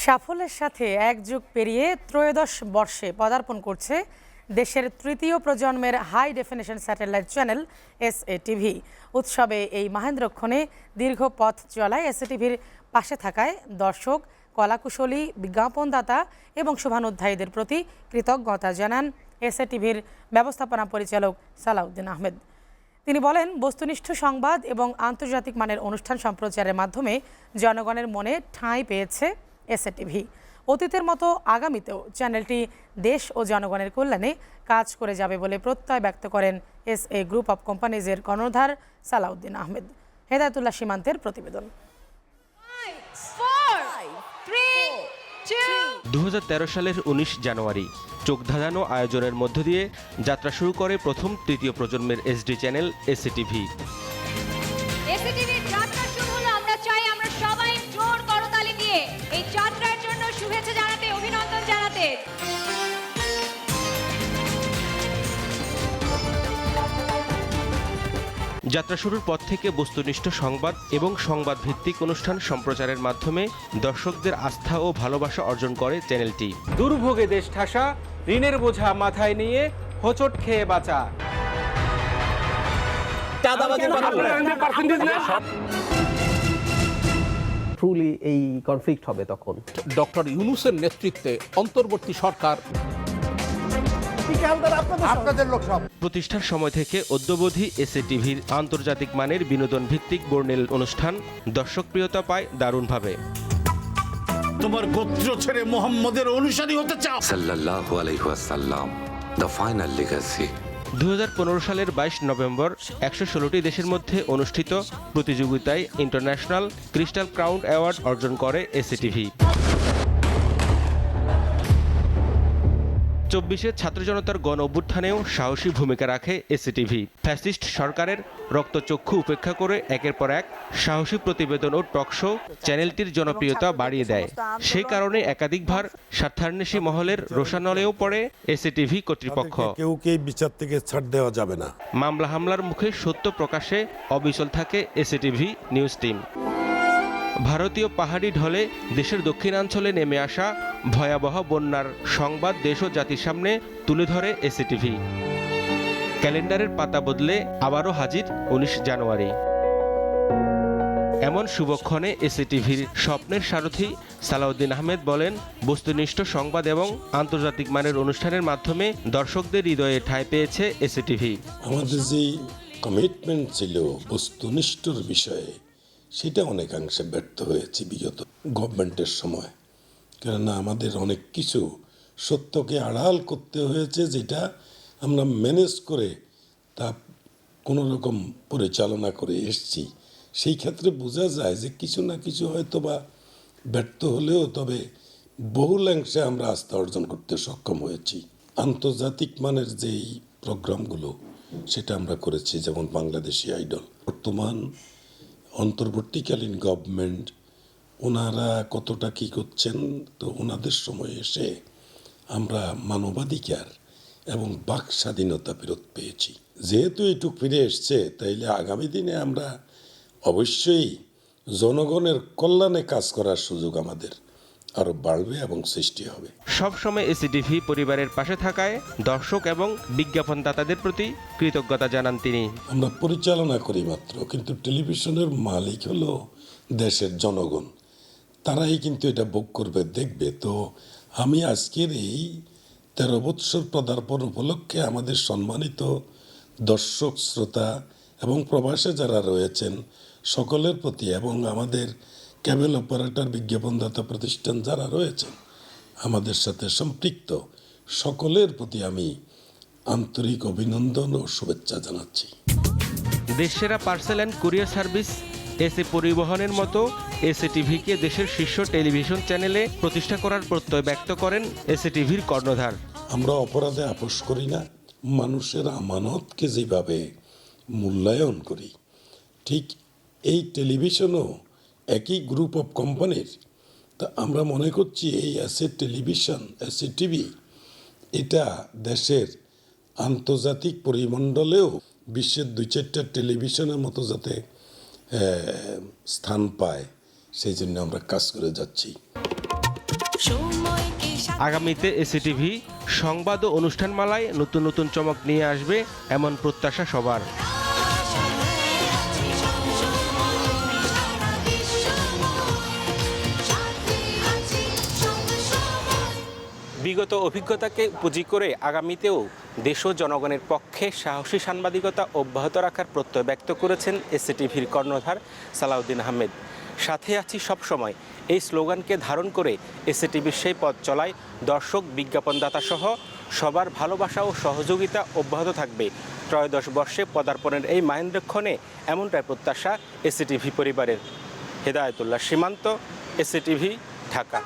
সাফল্যের সাথে এক যুগ পেরিয়ে ত্রয়োদশ বর্ষে পদার্পণ করছে দেশের তৃতীয় প্রজন্মের high definition satellite channel SATV. উৎসবে এই মাহেন্দ্রক্ষণে দীর্ঘ পথ চলায় এসএটিভির পাশে থাকায় দর্শক, কলাকুশলী, বিজ্ঞাপনদাতা এবং শুভানুধ্যায়ীদের প্রতি কৃতজ্ঞতা জানান এসএটিভির ব্যবস্থাপনা পরিচালক সালাউদ্দিন আহমেদ। তিনি বলেন, বস্তুনিষ্ঠ সংবাদ এবং আন্তর্জাতিক মানের অনুষ্ঠান সম্প্রচারের মাধ্যমে জনগণের মনে ঠাঁই পেয়েছে এসএটিভি। অতীতের মতো আগামীতেও চ্যানেলটি দেশ ও জনগণের কল্যাণে কাজ করে যাবে বলে প্রত্যয় ব্যক্ত করেন এসএ গ্রুপ অব কোম্পানিজের কর্ণধার সালাউদ্দিন আহমেদ। হেদায়েতুল্লাহ সীমান্তের প্রতিবেদন। 2013 সালের 19 জানুয়ারি চোখ ধাঁধানো আয়োজনের মধ্য দিয়ে যাত্রা শুরু করে প্রথম তৃতীয় প্রজন্মের এসডি চ্যানেল এসএটিভি। এসএটিভির যাত্রা শুরু হলো। আমরা চাই আমরা সবাই জোর করতালি দিয়ে এই যাত্রার জন্য শুভেচ্ছা জানাতে, অভিনন্দন জানাতে। যাত্রা শুরুর পর থেকে বস্তুনিষ্ঠ সংবাদ এবং সংবাদ ভিত্তিক অনুষ্ঠান সম্প্রচারের মাধ্যমে দর্শকদের আস্থা ও ভালোবাসা অর্জন করে চ্যানেলটি। দুর্ভোগে দেশ ঠাসা, ঋণের বোঝা মাথায় নিয়ে হোঁচট খেয়ে বাঁচা। ট্রুলি এই কনফ্লিক্ট হবে তখন। ডক্টর ইউনূসের নেতৃত্বে অন্তর্বর্তী সরকার প্রতিষ্ঠার সময় থেকে অদ্যাবধি এসএটিভির আন্তর্জাতিক মানের বিনোদন ভিত্তিক বর্ণিল অনুষ্ঠান দর্শকপ্রিয়তা পায় দারুণভাবে। তোমার গোত্র ছেড়ে মুহাম্মদের অনুসারী হতে চাও। সাল্লাল্লাহু আলাইহি ওয়াসাল্লাম, দ্য ফাইনাল লিগ্যাসি। 2015 সালের 22 নভেম্বর 116টি দেশের মধ্যে অনুষ্ঠিত প্রতিযোগিতায় ইন্টারন্যাশনাল ক্রিস্টাল ক্রাউন অ্যাওয়ার্ড অর্জন করে এসএটিভি। 24 ছাত্র জনতার গণ অভ্যুত্থানেও সাহসী ভূমিকা রাখে এসএটিভি। ফ্যাসিস্ট সরকারের রক্তচক্ষু উপেক্ষা করে একের পর এক সাহসী প্রতিবেদন ও টকশো চ্যানেলটির জনপ্রিয়তা বাড়িয়ে দেয়। সেই কারণে একাধিকবার স্বার্থান্বেষী মহলের রোষানলেও পড়ে এসএটিভি কর্তৃপক্ষ। কেউকে বিচার থেকে ছাড় দেওয়া যাবে না। মামলা হামলার মুখে সত্য প্রকাশে অবিচল থাকে এসএটিভি নিউজ টিম। ভারতীয় পাহাড়ি ঢলে দেশের দক্ষিণাঞ্চলে নেমে আসা ভয়াবহ বন্যার সংবাদ দেশ ও জাতির সামনে তুলে ধরে এসএটিভি। ক্যালেন্ডারের পাতা বদলে আবারও হাজির 19 জানুয়ারি। এমন শুভক্ষণে এসএটিভির স্বপ্নের সারথি সালাউদ্দিন আহমেদ বলেন, বস্তুনিষ্ঠ সংবাদ এবং আন্তর্জাতিক মানের অনুষ্ঠানের মাধ্যমে দর্শকদের হৃদয়ে ঠাঁই পেয়েছে এসএটিভি। আমাদের যে কমিটমেন্ট ছিল বস্তুনিষ্ঠর বিষয়ে, সেটা অনেকাংশে ব্যর্থ হয়েছে বিগত গভর্নমেন্টের সময়। কেননা আমাদের অনেক কিছু সত্যকে আড়াল করতে হয়েছে, যেটা আমরা ম্যানেজ করে তা কোনো রকম পরিচালনা করে এসেছি। সেই ক্ষেত্রে বোঝা যায় যে কিছু না কিছু হয়তো বা ব্যর্থ হলেও তবে বহুলাংশে আমরা আস্থা অর্জন করতে সক্ষম হয়েছি। আন্তর্জাতিক মানের যেই প্রোগ্রামগুলো সেটা আমরা করেছি, যেমন বাংলাদেশি আইডল। বর্তমান অন্তর্বর্তীকালীন গভর্নমেন্ট ওনারা কতটা কী করছেন, তো ওনাদের সময় এসে আমরা মানবাধিকার এবং বাক স্বাধীনতা ফেরত পেয়েছি। যেহেতু এটুক ফিরে এসছে, তাইলে আগামী দিনে আমরা অবশ্যই জনগণের কল্যাণে কাজ করার সুযোগ আমাদের আরও বাড়বে এবং সৃষ্টি হবে। সবসময় এসএটিভি পরিবারের পাশে থাকায় দর্শক এবং বিজ্ঞাপনদাতাদের প্রতি কৃতজ্ঞতা জানান তিনি। আমরা পরিচালনা করি মাত্র, কিন্তু টেলিভিশনের মালিক হলো দেশের জনগণ। তারাই কিন্তু এটা ভোগ করবে, দেখবে। তো আমি আজকের এই 13 বৎসর পদার্পণ উপলক্ষে আমাদের সম্মানিত দর্শক, শ্রোতা এবং প্রবাসে যারা রয়েছেন সকলের প্রতি, এবং আমাদের কেবল অপারেটর, বিজ্ঞাপনদাতা প্রতিষ্ঠান যারা রয়েছেন আমাদের সাথে সম্পৃক্ত, সকলের প্রতি আমি আন্তরিক অভিনন্দন ও শুভেচ্ছা জানাচ্ছি। দেশসেরা parcel and courier service S A পরিবহনের মতো এসএটিভিকে দেশের শীর্ষ টেলিভিশন চ্যানেলে প্রতিষ্ঠা করার প্রত্যয় ব্যক্ত করেন এসএটিভির কর্ণধার। আমরা অপরাধে আপোষ করি না। মানুষের আমানতকে যেভাবে মূল্যায়ন করি, ঠিক এই টেলিভিশনও একই গ্রুপ অফ কোম্পানির। তা আমরা মনে করছি এই টেলিভিশন, এসএটিভি, এটা দেশের আন্তর্জাতিক পরিমণ্ডলেও বিশ্বের 2-4টা টেলিভিশনের মতো যাতে স্থান পায়, সেই জন্য আমরা কাজ করে যাচ্ছি। আগামীতে এসিটিভি সংবাদ ও অনুষ্ঠানমালায় নতুন নতুন চমক নিয়ে আসবে এমন প্রত্যাশা সবার। বিগত অভিজ্ঞতাকে পুঁজি করে আগামীতেও দেশ ও জনগণের পক্ষে সাহসী সাংবাদিকতা অব্যাহত রাখার প্রত্যয় ব্যক্ত করেছেন এসএটিভির কর্ণধার সালাউদ্দিন আহমেদ। সাথে আছি সবসময় এই স্লোগানকে ধারণ করে এসএটিভির সেই পথ চলায় দর্শক, বিজ্ঞাপনদাতা সহ সবার ভালোবাসা ও সহযোগিতা অব্যাহত থাকবে। ত্রয়োদশ বর্ষে পদার্পণের এই মাহেন্দ্রক্ষণে এমনটাই প্রত্যাশা এসএটিভি পরিবারের। হেদায়েতুল্লাহ সীমান্ত, এসএটিভি, ঢাকা।